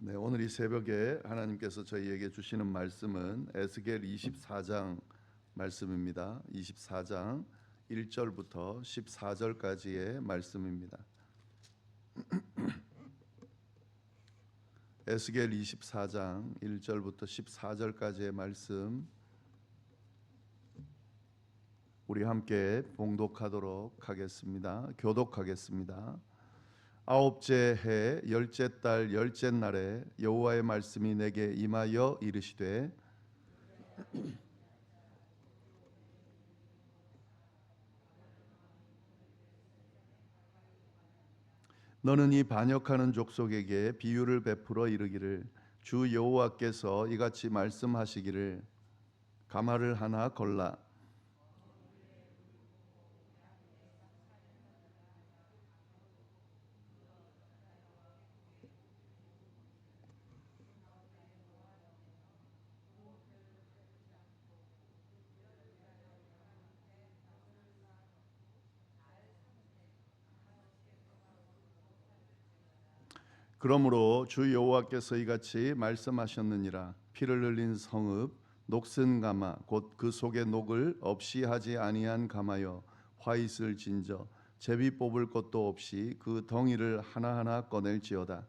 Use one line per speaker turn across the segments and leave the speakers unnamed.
네, 오늘 이 새벽에 하나님께서 저희에게 주시는 말씀은 에스겔 24장 말씀입니다. 24장 1절부터 14절까지의 말씀입니다. 에스겔 24장 1절부터 14절까지의 말씀 우리 함께 봉독하도록 하겠습니다. 교독하겠습니다. 아홉째 해 열째 달 열째 날에 여호와의 말씀이 내게 임하여 이르시되 너는 이 반역하는 족속에게 비유를 베풀어 이르기를 주 여호와께서 이같이 말씀하시기를 가마를 하나 걸라. 그러므로 주 여호와께서 이같이 말씀하셨느니라. 피를 흘린 성읍 녹슨 가마 곧 그 속의 녹을 없이 하지 아니한 가마여 화 있을 진저 제비 뽑을 것도 없이 그 덩이를 하나하나 꺼낼지어다.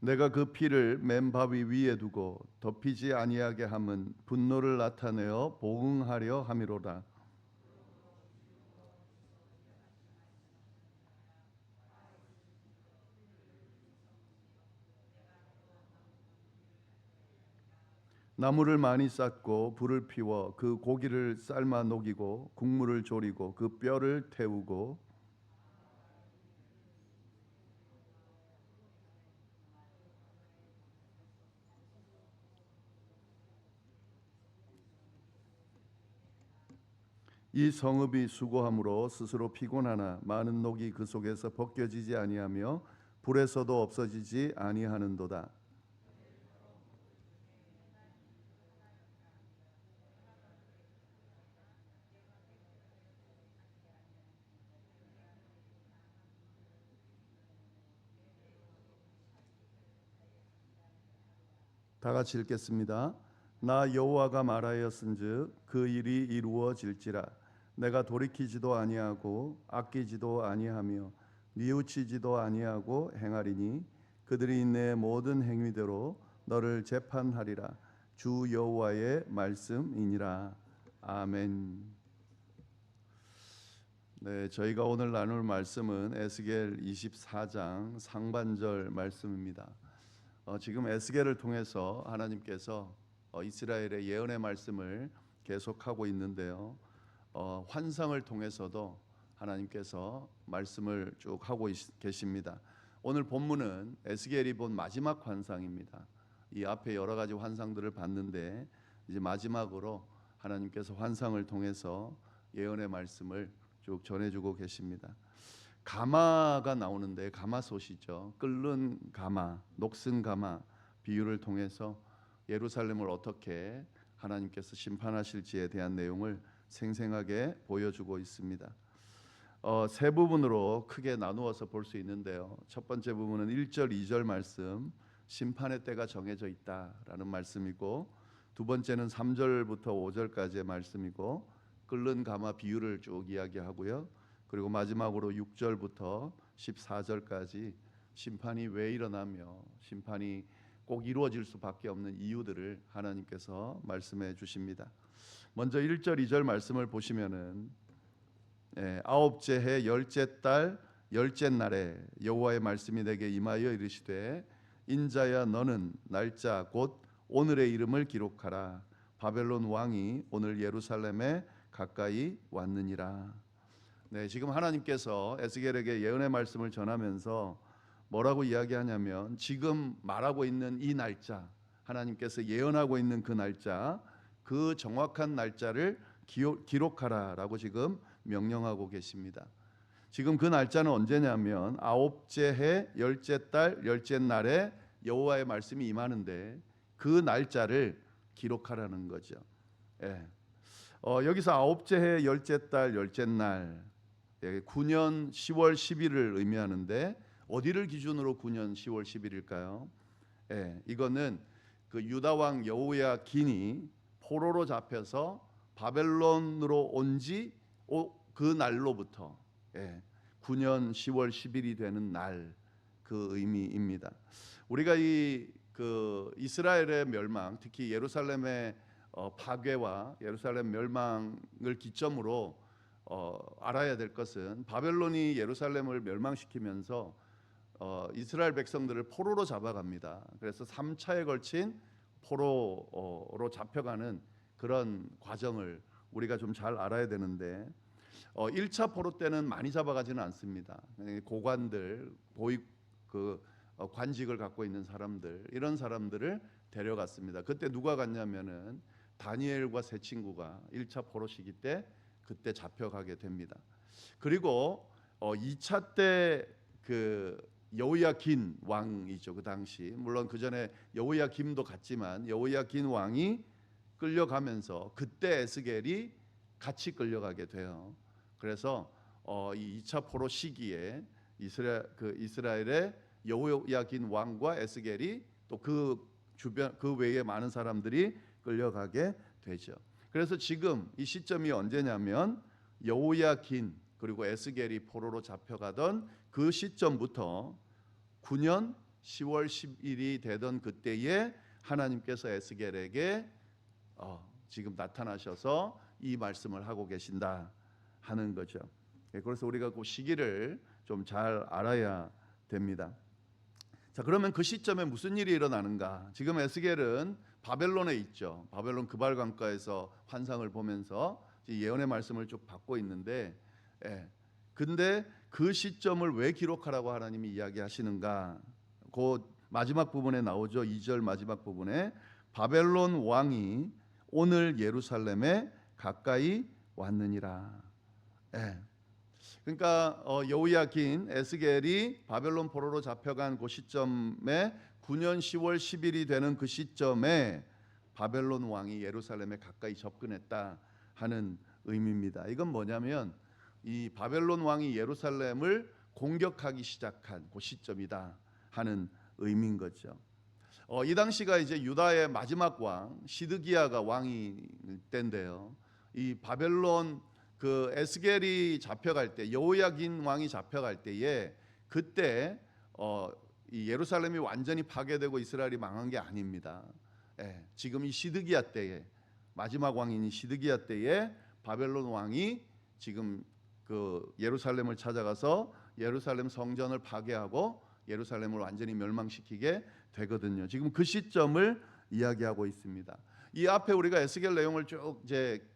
내가 그 피를 맨바위 위에 두고 덮이지 아니하게 함은 분노를 나타내어 보응하려 함이로다. 나무를 많이 쌓고 불을 피워 그 고기를 삶아 녹이고 국물을 졸이고 그 뼈를 태우고 이 성읍이 수고함으로 스스로 피곤하나 많은 녹이 그 속에서 벗겨지지 아니하며 불에서도 없어지지 아니하는도다. 다 같이 읽겠습니다. 나 여호와가 말하였은즉 그 일이 이루어질지라. 내가 돌이키지도 아니하고 아끼지도 아니하며 뉘우치지도 아니하고 행하리니 그들이 내 모든 행위대로 너를 재판하리라. 주 여호와의 말씀이니라. 아멘. 네, 저희가 오늘 나눌 말씀은 에스겔 24장 상반절 말씀입니다. 지금 에스겔을 통해서 하나님께서 이스라엘의 예언의 말씀을 계속하고 있는데요. 환상을 통해서도 하나님께서 말씀을 쭉 하고 계십니다. 오늘 본문은 에스겔이 본 마지막 환상입니다. 이 앞에 여러 가지 환상들을 봤는데 이제 마지막으로 하나님께서 환상을 통해서 예언의 말씀을 쭉 전해주고 계십니다. 가마가 나오는데 가마솥이죠. 끓는 가마, 녹슨 가마 비유를 통해서 예루살렘을 어떻게 하나님께서 심판하실지에 대한 내용을 생생하게 보여주고 있습니다. 세 부분으로 크게 나누어서 볼 수 있는데요. 첫 번째 부분은 1절, 2절 말씀, 심판의 때가 정해져 있다라는 말씀이고, 두 번째는 3절부터 5절까지의 말씀이고, 끓는 가마 비유를 쭉 이야기하고요. 그리고 마지막으로 6절부터 14절까지 심판이 왜 일어나며 심판이 꼭 이루어질 수밖에 없는 이유들을 하나님께서 말씀해 주십니다. 먼저 1절, 2절 말씀을 보시면은 아홉째 해 열째 달 열째 날에 여호와의 말씀이 내게 임하여 이르시되 인자야 너는 날짜 곧 오늘의 이름을 기록하라. 바벨론 왕이 오늘 예루살렘에 가까이 왔느니라. 네, 지금 하나님께서 에스겔에게 예언의 말씀을 전하면서 뭐라고 이야기하냐면 지금 말하고 있는 이 날짜, 하나님께서 예언하고 있는 그 날짜, 그 정확한 날짜를 기록하라라고 지금 명령하고 계십니다. 지금 그 날짜는 언제냐면 아홉째 해 열째 달 열째 날에 여호와의 말씀이 임하는데 그 날짜를 기록하라는 거죠. 예. 여기서 아홉째 해 열째 달 열째 날 9년 10월 10일을 의미하는데 어디를 기준으로 9년 10월 10일일까요? 이거는 그 유다 왕 여호야긴이 포로로 잡혀서 바벨론으로 온지 그 날로부터 9년 10월 10일이 되는 날 그 의미입니다. 우리가 그 이스라엘의 멸망, 특히 예루살렘의 파괴와 예루살렘 멸망을 기점으로 알아야 될 것은 바벨론이 예루살렘을 멸망시키면서 이스라엘 백성들을 포로로 잡아갑니다. 그래서 3차에 걸친 포로로 잡혀가는 그런 과정을 우리가 좀 잘 알아야 되는데 1차 포로 때는 많이 잡아가지는 않습니다. 고관들, 관직을 갖고 있는 사람들, 이런 사람들을 데려갔습니다. 그때 누가 갔냐면은 다니엘과 세 친구가 1차 포로 시기 때 그때 잡혀가게 됩니다. 그리고 2차 때 그 여호야긴 왕이죠. 그 당시 물론 그 전에 여호야김도 갔지만 여호야긴 왕이 끌려가면서 그때 에스겔이 같이 끌려가게 돼요. 그래서 이 2차 포로 시기에 이스라엘의 여호야긴 왕과 에스겔이 또 그 주변 그 외에 많은 사람들이 끌려가게 되죠. 그래서 지금 이 시점이 언제냐면 여호야긴 그리고 에스겔이 포로로 잡혀가던 그 시점부터 9년 10월 10일이 되던 그때에 하나님께서 에스겔에게 지금 나타나셔서 이 말씀을 하고 계신다 하는 거죠. 그래서 우리가 그 시기를 좀 잘 알아야 됩니다. 자, 그러면 그 시점에 무슨 일이 일어나는가? 지금 에스겔은 바벨론에 있죠. 바벨론 그발강가에서 환상을 보면서 예언의 말씀을 쭉 받고 있는데, 근데 그 시점을 왜 기록하라고 하나님이 이야기하시는가? 그 마지막 부분에 나오죠. 2절 마지막 부분에 바벨론 왕이 오늘 예루살렘에 가까이 왔느니라. 그러니까 여호야긴 에스겔이 바벨론 포로로 잡혀간 그 시점에 9년 10월 10일이 되는 그 시점에 바벨론 왕이 예루살렘에 가까이 접근했다 하는 의미입니다. 이건 뭐냐면 이 바벨론 왕이 예루살렘을 공격하기 시작한 그 시점이다 하는 의미인 거죠. 이 당시가 이제 유다의 마지막 왕 시드기야가 왕이 때인데요. 이 바벨론 그 에스겔이 잡혀갈 때 여호야긴 왕이 잡혀갈 때에 그때 이 예루살렘이 완전히 파괴되고 이스라엘이 망한 게 아닙니다. 지금 이 시드기야 때에 마지막 왕인 이 시드기야 때에 바벨론 왕이 지금 그 예루살렘을 찾아가서 예루살렘 성전을 파괴하고 예루살렘을 완전히 멸망시키게 되거든요. 지금 그 시점을 이야기하고 있습니다. 이 앞에 우리가 에스겔 내용을 쭉 이제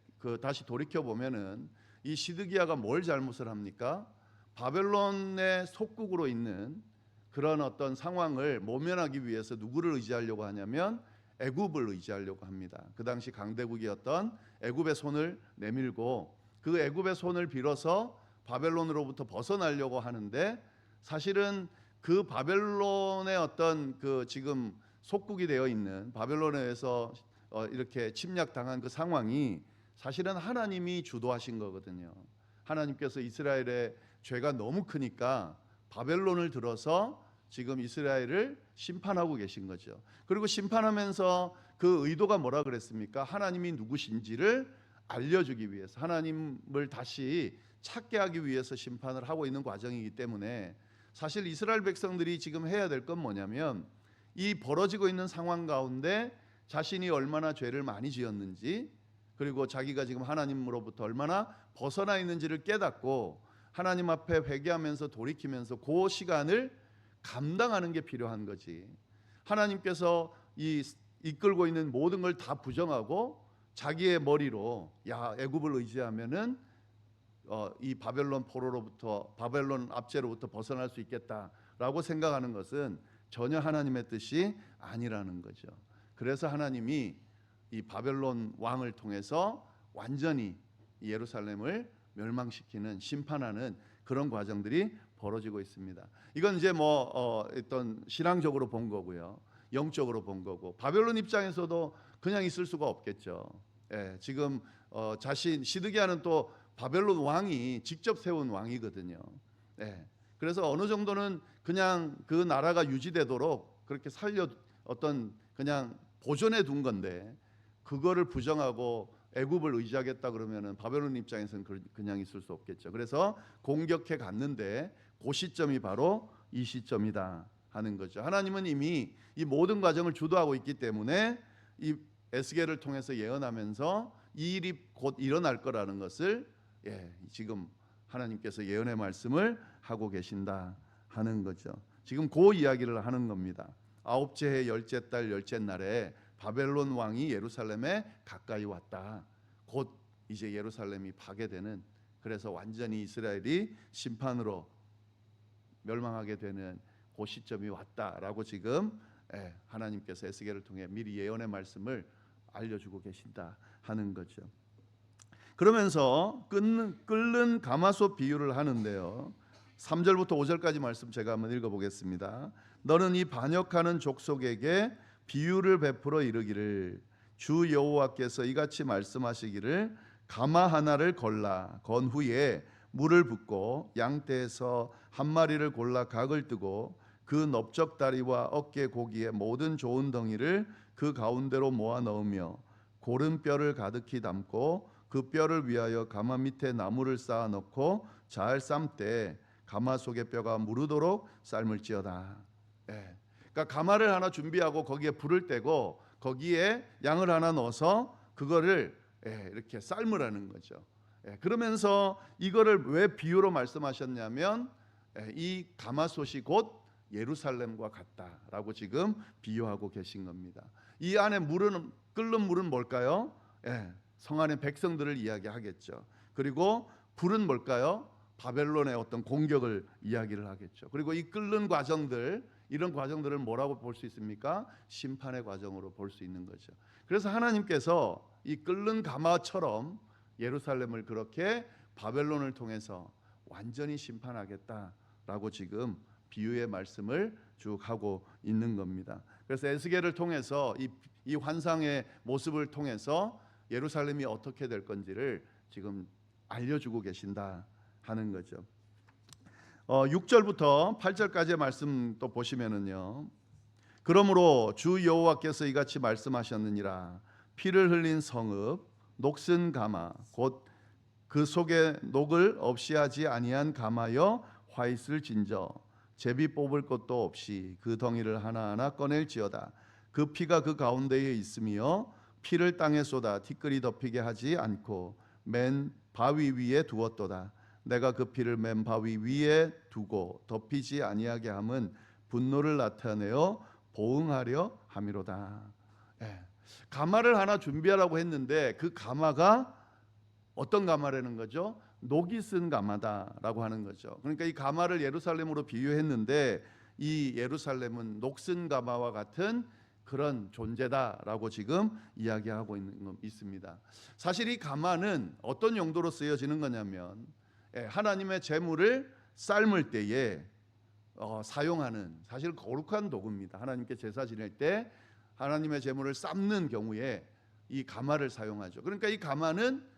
다시 돌이켜 보면은 이 시드기야가 뭘 잘못을 합니까? 바벨론의 속국으로 있는 그런 어떤 상황을 모면하기 위해서 누구를 의지하려고 하냐면 애굽을 의지하려고 합니다. 그 당시 강대국이었던 애굽의 손을 내밀고 그 애굽의 손을 빌어서 바벨론으로부터 벗어나려고 하는데 사실은 그 바벨론의 어떤 그 지금 속국이 되어 있는 바벨론에 의해서 이렇게 침략당한 그 상황이 사실은 하나님이 주도하신 거거든요. 하나님께서 이스라엘의 죄가 너무 크니까 바벨론을 들어서 지금 이스라엘을 심판하고 계신 거죠. 그리고 심판하면서 그 의도가 뭐라 그랬습니까? 하나님이 누구신지를 알려주기 위해서 하나님을 다시 찾게 하기 위해서 심판을 하고 있는 과정이기 때문에 사실 이스라엘 백성들이 지금 해야 될 건 뭐냐면 이 벌어지고 있는 상황 가운데 자신이 얼마나 죄를 많이 지었는지 그리고 자기가 지금 하나님으로부터 얼마나 벗어나 있는지를 깨닫고 하나님 앞에 회개하면서 돌이키면서 그 시간을 감당하는 게 필요한 거지. 하나님께서 이끌고 있는 모든 걸 다 부정하고 자기의 머리로 애굽을 의지하면은 이 바벨론 포로로부터 바벨론 압제로부터 벗어날 수 있겠다라고 생각하는 것은 전혀 하나님의 뜻이 아니라는 거죠. 그래서 하나님이 이 바벨론 왕을 통해서 완전히 예루살렘을 멸망시키는 심판하는 그런 과정들이 벌어지고 있습니다. 이건 이제 어떤 신앙적으로 본 거고요, 영적으로 본 거고 바벨론 입장에서도 그냥 있을 수가 없겠죠. 지금 자신 시드기야는 또 바벨론 왕이 직접 세운 왕이거든요. 그래서 어느 정도는 그냥 그 나라가 유지되도록 그렇게 그냥 보존해 둔 건데, 그거를 부정하고 애굽을 의지하겠다 그러면은 바벨론 입장에서는 그냥 있을 수 없겠죠. 그래서 공격해 갔는데 그 시점이 바로 이 시점이다 하는 거죠. 하나님은 이미 이 모든 과정을 주도하고 있기 때문에 이 에스겔을 통해서 예언하면서 이 일이 곧 일어날 거라는 것을 지금 하나님께서 예언의 말씀을 하고 계신다 하는 거죠. 지금 그 이야기를 하는 겁니다. 아홉째 해 열째 달 열째 날에 바벨론 왕이 예루살렘에 가까이 왔다. 곧 이제 예루살렘이 파괴되는, 그래서 완전히 이스라엘이 심판으로 멸망하게 되는 그 시점이 왔다라고 지금 하나님께서 에스겔을 통해 미리 예언의 말씀을 알려주고 계신다 하는 거죠. 그러면서 끓는 가마솥 비유를 하는데요. 3절부터 5절까지 말씀 제가 한번 읽어보겠습니다. 너는 이 반역하는 족속에게 비유를 베풀어 이르기를, 주 여호와께서 이같이 말씀하시기를, 가마 하나를 건 후에 물을 붓고 양떼에서 한 마리를 골라 각을 뜨고 그 넓적다리와 어깨 고기의 모든 좋은 덩이를 그 가운데로 모아 넣으며 고른 뼈를 가득히 담고 그 뼈를 위하여 가마 밑에 나무를 쌓아 넣고 잘 삶되 가마 속의 뼈가 무르도록 삶을지어다. 그러니까 가마를 하나 준비하고 거기에 불을 떼고 거기에 양을 하나 넣어서 그거를 이렇게 삶으라는 거죠. 그러면서 이거를 왜 비유로 말씀하셨냐면 이 가마솥이 곧 예루살렘과 같다라고 지금 비유하고 계신 겁니다. 이 안에 끓는 물은 뭘까요? 성 안의 백성들을 이야기하겠죠. 그리고 불은 뭘까요? 바벨론의 어떤 공격을 이야기를 하겠죠. 그리고 이 끓는 과정들, 이런 과정들을 뭐라고 볼 수 있습니까? 심판의 과정으로 볼 수 있는 거죠. 그래서 하나님께서 이 끓는 가마처럼 예루살렘을 그렇게 바벨론을 통해서 완전히 심판하겠다라고 지금 비유의 말씀을 쭉 하고 있는 겁니다. 그래서 에스겔을 통해서 이 환상의 모습을 통해서 예루살렘이 어떻게 될 건지를 지금 알려주고 계신다 하는 거죠. 6절부터 8절까지의 말씀 또 보시면은요. 그러므로 주 여호와께서 이같이 말씀하셨느니라, 피를 흘린 성읍 녹슨 가마 곧 그 속에 녹을 없이 하지 아니한 가마여 화 있을 진저 제비 뽑을 것도 없이 그 덩이를 하나하나 꺼낼지어다. 그 피가 그 가운데에 있으며 피를 땅에 쏟아 티끌이 덮이게 하지 않고 맨 바위 위에 두었도다. 내가 그 피를 맨 바위 위에 두고 덮이지 아니하게 함은 분노를 나타내어 보응하려 함이로다. 가마를 하나 준비하라고 했는데 그 가마가 어떤 가마라는 거죠? 녹이 쓴 가마다라고 하는 거죠. 그러니까 이 가마를 예루살렘으로 비유했는데 이 예루살렘은 녹슨 가마와 같은 그런 존재다라고 지금 이야기하고 있습니다. 사실 이 가마는 어떤 용도로 쓰여지는 거냐면 하나님의 제물을 삶을 때에 사용하는 사실 거룩한 도구입니다. 하나님께 제사 지낼 때 하나님의 제물을 삶는 경우에 이 가마를 사용하죠. 그러니까 이 가마는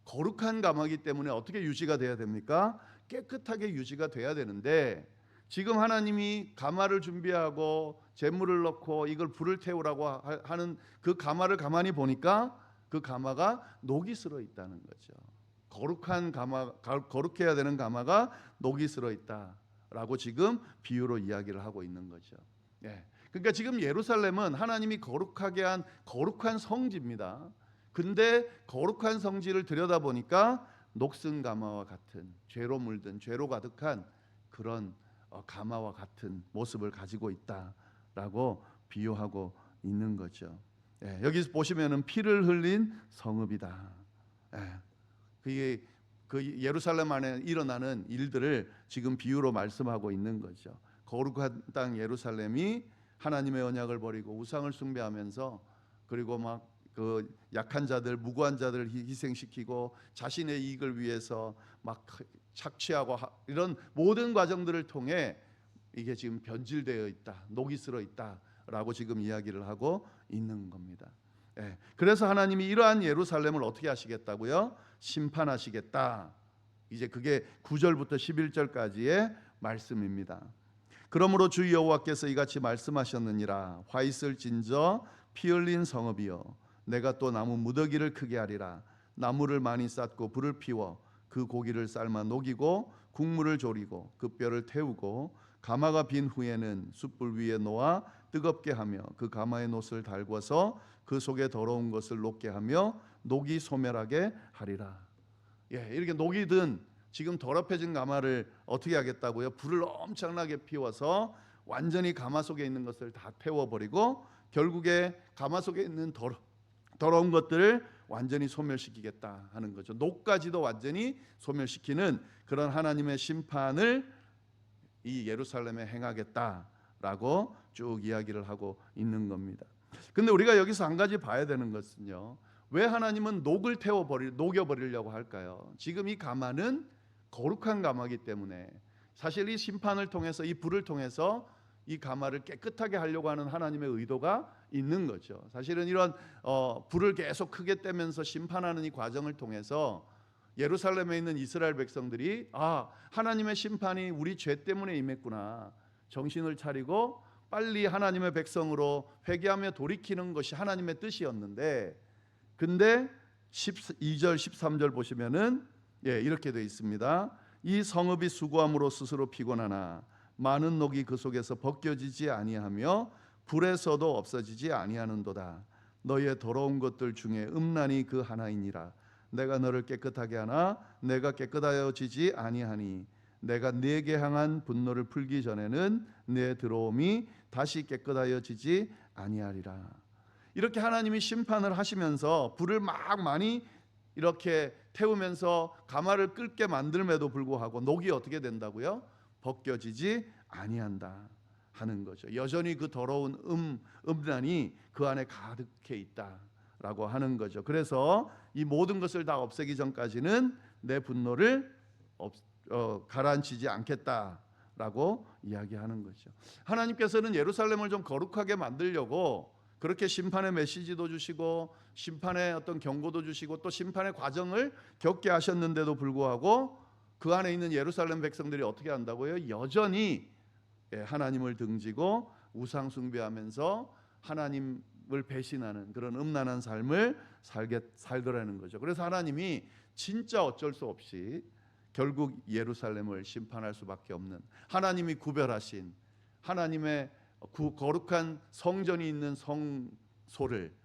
거룩한 가마이기 때문에 어떻게 유지가 돼야 됩니까? 깨끗하게 유지가 돼야 되는데 지금 하나님이 가마를 준비하고 제물을 넣고 이걸 불을 태우라고 하는 그 가마를 가만히 보니까 그 가마가 녹이 슬어 있다는 거죠. 거룩한 가마, 거룩해야 되는 가마가 녹이 슬어 있다라고 지금 비유로 이야기를 하고 있는 거죠. 그러니까 지금 예루살렘은 하나님이 거룩하게 한 거룩한 성지입니다. 근데 거룩한 성지를 들여다보니까 녹슨 가마와 같은 죄로 물든 죄로 가득한 그런 가마와 같은 모습을 가지고 있다라고 비유하고 있는 거죠. 여기서 보시면은 피를 흘린 성읍이다. 그게 그 예루살렘 안에 일어나는 일들을 지금 비유로 말씀하고 있는 거죠. 거룩한 땅 예루살렘이 하나님의 언약을 버리고 우상을 숭배하면서 그리고 막 그 약한 자들, 무고한 자들을 희생시키고 자신의 이익을 위해서 막 착취하고 이런 모든 과정들을 통해 이게 지금 변질되어 있다, 녹이 슬어 있다라고 지금 이야기를 하고 있는 겁니다. 그래서 하나님이 이러한 예루살렘을 어떻게 하시겠다고요? 심판하시겠다. 이제 그게 9절부터 11절까지의 말씀입니다. 그러므로 주 여호와께서 이같이 말씀하셨느니라. 화 있을진저 피 흘린 성읍이여, 내가 또 나무 무더기를 크게 하리라. 나무를 많이 쌓고 불을 피워 그 고기를 삶아 녹이고 국물을 졸이고 그 뼈를 태우고 가마가 빈 후에는 숯불 위에 놓아 뜨겁게 하며 그 가마의 놋을 달궈서 그 속에 더러운 것을 녹게 하며 녹이 소멸하게 하리라. 이렇게 녹이 든 지금 더럽혀진 가마를 어떻게 하겠다고요? 불을 엄청나게 피워서 완전히 가마 속에 있는 것을 다 태워버리고 결국에 가마 속에 있는 더러운 것들을 완전히 소멸시키겠다 하는 거죠. 녹까지도 완전히 소멸시키는 그런 하나님의 심판을 이 예루살렘에 행하겠다라고 쭉 이야기를 하고 있는 겁니다. 근데 우리가 여기서 한 가지 봐야 되는 것은요, 왜 하나님은 녹여버리려고 할까요? 지금 이 가마는 거룩한 가마이기 때문에 사실 이 심판을 통해서, 이 불을 통해서 이 가마를 깨끗하게 하려고 하는 하나님의 의도가 있는 거죠. 사실은 이런 불을 계속 크게 떼면서 심판하는 이 과정을 통해서 예루살렘에 있는 이스라엘 백성들이 하나님의 심판이 우리 죄 때문에 임했구나, 정신을 차리고 빨리 하나님의 백성으로 회개하며 돌이키는 것이 하나님의 뜻이었는데, 근데 12절 13절 보시면은 이렇게 되어 있습니다. 이 성읍이 수고함으로 스스로 피곤하나 많은 녹이 그 속에서 벗겨지지 아니하며 불에서도 없어지지 아니하는도다. 너희의 더러운 것들 중에 음란이 그 하나이니라. 내가 너를 깨끗하게 하나 내가 깨끗하여지지 아니하니 내가 네게 향한 분노를 풀기 전에는 내 들어옴이 다시 깨끗하여지지 아니하리라. 이렇게 하나님이 심판을 하시면서 불을 막 많이 이렇게 태우면서 가마를 끓게 만들면에도 불구하고 녹이 어떻게 된다고요? 벗겨지지 아니한다 하는 거죠. 여전히 그 더러운 음란이 그 안에 가득해 있다라고 하는 거죠. 그래서 이 모든 것을 다 없애기 전까지는 내 분노를 가라앉히지 않겠다라고 이야기하는 거죠. 하나님께서는 예루살렘을 좀 거룩하게 만들려고 그렇게 심판의 메시지도 주시고 심판의 어떤 경고도 주시고 또 심판의 과정을 겪게 하셨는데도 불구하고 그 안에 있는 예루살렘 백성들이 어떻게 한다고요? 여전히 하나님을 등지고 우상 숭배하면서 하나님을 배신하는 그런 음란한 삶을 살더라는 거죠. 그래서 하나님이 진짜 어쩔 수 없이 결국 예루살렘을 심판할 수밖에 없는, 하나님이 구별하신 하나님의 거룩한 성전이 있는 성소를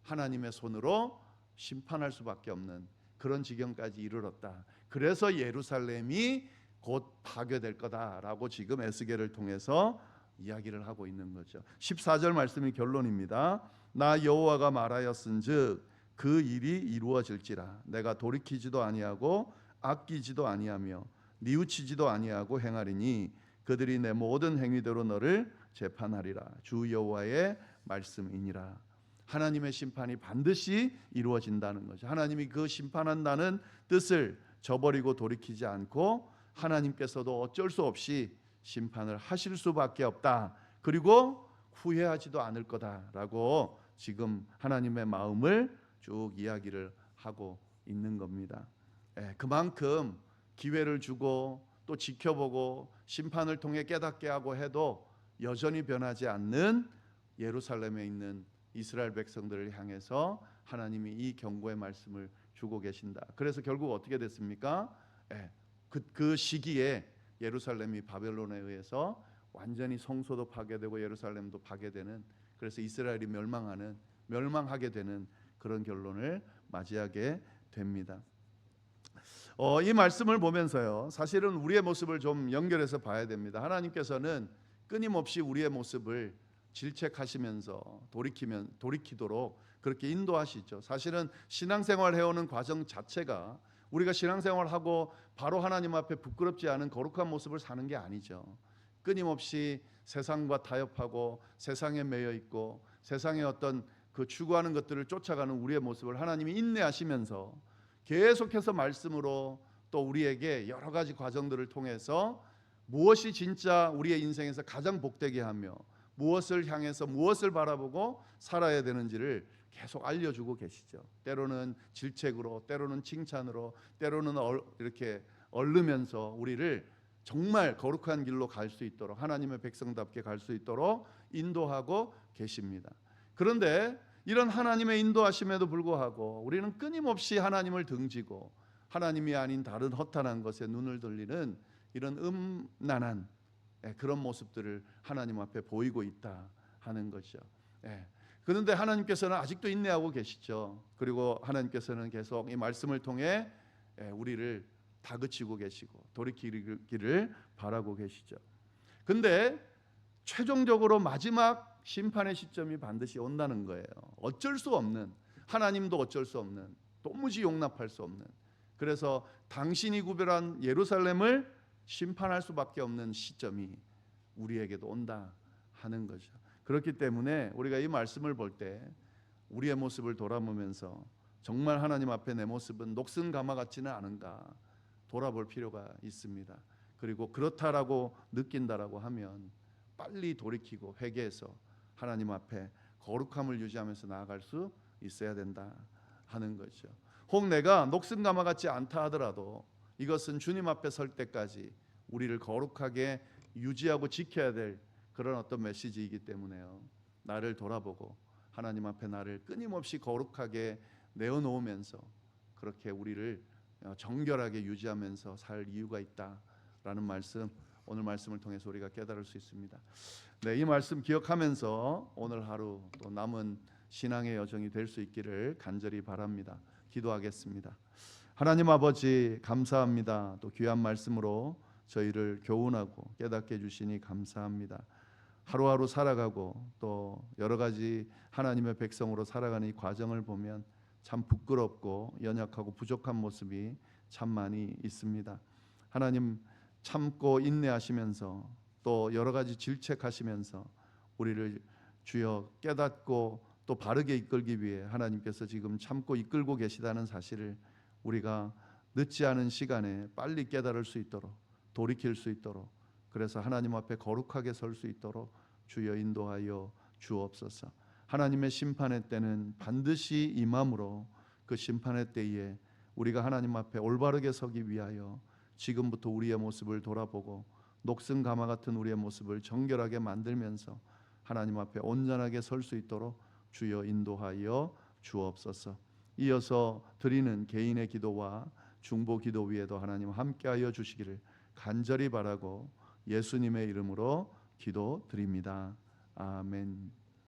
하나님의 손으로 심판할 수밖에 없는 그런 지경까지 이르렀다. 그래서 예루살렘이 곧 파괴될 거다라고 지금 에스겔을 통해서 이야기를 하고 있는 거죠. 14절 말씀이 결론입니다. 나 여호와가 말하였은즉 그 일이 이루어질지라. 내가 돌이키지도 아니하고 아끼지도 아니하며 뉘우치지도 아니하고 행하리니 그들이 내 모든 행위대로 너를 재판하리라. 주 여호와의 말씀이니라. 하나님의 심판이 반드시 이루어진다는 거죠. 하나님이 그 심판한다는 뜻을 저버리고 돌이키지 않고 하나님께서도 어쩔 수 없이 심판을 하실 수밖에 없다. 그리고 후회하지도 않을 거다라고 지금 하나님의 마음을 쭉 이야기를 하고 있는 겁니다. 그만큼 기회를 주고 또 지켜보고 심판을 통해 깨닫게 하고 해도 여전히 변하지 않는 예루살렘에 있는 이스라엘 백성들을 향해서 하나님이 이 경고의 말씀을 주고 계신다. 그래서 결국 어떻게 됐습니까? 그 시기에 예루살렘이 바벨론에 의해서 완전히 성소도 파괴되고 예루살렘도 파괴되는, 그래서 이스라엘이 멸망하게 되는 그런 결론을 맞이하게 됩니다. 이 말씀을 보면서요, 사실은 우리의 모습을 좀 연결해서 봐야 됩니다. 하나님께서는 끊임없이 우리의 모습을 질책하시면서 돌이키도록 그렇게 인도하시죠. 사실은 신앙생활 해오는 과정 자체가 우리가 신앙생활하고 바로 하나님 앞에 부끄럽지 않은 거룩한 모습을 사는 게 아니죠. 끊임없이 세상과 타협하고 세상에 매여 있고 세상의 어떤 그 추구하는 것들을 쫓아가는 우리의 모습을 하나님이 인내하시면서 계속해서 말씀으로 또 우리에게 여러 가지 과정들을 통해서 무엇이 진짜 우리의 인생에서 가장 복되게 하며 무엇을 향해서 무엇을 바라보고 살아야 되는지를 계속 알려주고 계시죠. 때로는 질책으로, 때로는 칭찬으로, 때로는 이렇게 얼르면서 우리를 정말 거룩한 길로 갈 수 있도록, 하나님의 백성답게 갈 수 있도록 인도하고 계십니다. 그런데 이런 하나님의 인도하심에도 불구하고 우리는 끊임없이 하나님을 등지고 하나님이 아닌 다른 허탄한 것에 눈을 돌리는 이런 음란한 그런 모습들을 하나님 앞에 보이고 있다 하는 거죠. 그런데 하나님께서는 아직도 인내하고 계시죠. 그리고 하나님께서는 계속 이 말씀을 통해 우리를 다그치고 계시고 돌이키기를 바라고 계시죠. 근데 최종적으로 마지막 심판의 시점이 반드시 온다는 거예요. 어쩔 수 없는, 하나님도 어쩔 수 없는, 도무지 용납할 수 없는, 그래서 당신이 구별한 예루살렘을 심판할 수밖에 없는 시점이 우리에게도 온다 하는 거죠. 그렇기 때문에 우리가 이 말씀을 볼 때 우리의 모습을 돌아보면서 정말 하나님 앞에 내 모습은 녹슨 가마 같지는 않은가 돌아볼 필요가 있습니다. 그리고 그렇다라고 느낀다라고 하면 빨리 돌이키고 회개해서 하나님 앞에 거룩함을 유지하면서 나아갈 수 있어야 된다 하는 거죠. 혹 내가 녹슨 가마 같지 않다 하더라도 이것은 주님 앞에 설 때까지 우리를 거룩하게 유지하고 지켜야 될 그런 어떤 메시지이기 때문에요. 나를 돌아보고 하나님 앞에 나를 끊임없이 거룩하게 내어놓으면서 그렇게 우리를 정결하게 유지하면서 살 이유가 있다라는 말씀, 오늘 말씀을 통해서 우리가 깨달을 수 있습니다. 이 말씀 기억하면서 오늘 하루 또 남은 신앙의 여정이 될 수 있기를 간절히 바랍니다. 기도하겠습니다. 하나님 아버지 감사합니다. 또 귀한 말씀으로 저희를 교훈하고 깨닫게 해주시니 감사합니다. 하루하루 살아가고 또 여러 가지 하나님의 백성으로 살아가는 이 과정을 보면 참 부끄럽고 연약하고 부족한 모습이 참 많이 있습니다. 하나님 참고 인내하시면서 또 여러 가지 질책하시면서 우리를 주여 깨닫고 또 바르게 이끌기 위해 하나님께서 지금 참고 이끌고 계시다는 사실을 우리가 늦지 않은 시간에 빨리 깨달을 수 있도록 돌이킬 수 있도록 그래서 하나님 앞에 거룩하게 설 수 있도록 주여 인도하여 주옵소서. 하나님의 심판의 때는 반드시 임함으로 그 심판의 때에 우리가 하나님 앞에 올바르게 서기 위하여 지금부터 우리의 모습을 돌아보고 녹슨 가마 같은 우리의 모습을 정결하게 만들면서 하나님 앞에 온전하게 설 수 있도록 주여 인도하여 주옵소서. 이어서 드리는 개인의 기도와 중보 기도 위에도 하나님 함께하여 주시기를 간절히 바라고 예수님의 이름으로 기도드립니다. 아멘.